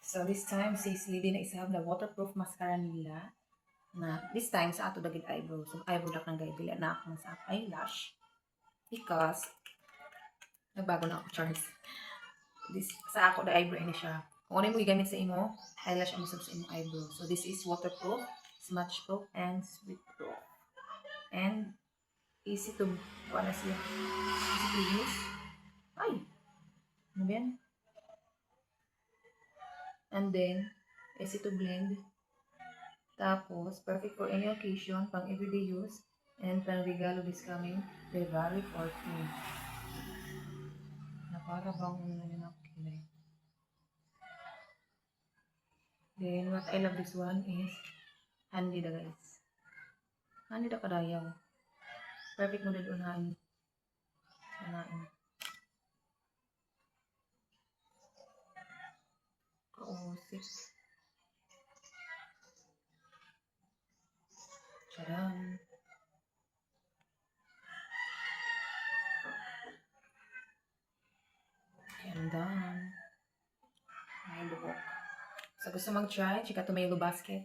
So this time, sis Lily na isahab na waterproof mascara nila na this time sa ato dagit eyebrow. So eyebrow dak nang dili na ako sa eyelash because nagbago na ako, Charles. This sa ako the eyebrow ni siya. Kung ano mo gigamit sa imo, eyelash ang sa imo eyebrow. So this is waterproof, smudge proof, and sweet proof. And easy to wala siya. Easy to use. Ay. Ano ba yan? And then, easy to blend. Tapos, perfect for any occasion, pang everyday use, and pang regalo this coming February 14. Na para bang kilay. Then, what I love this one is handy da guys. Handy da kadayaw. Perfect mo din unahin. Unahin. Kausik. Charan. Ganda. May buhok. So, gusto mag-try, chika to may basket.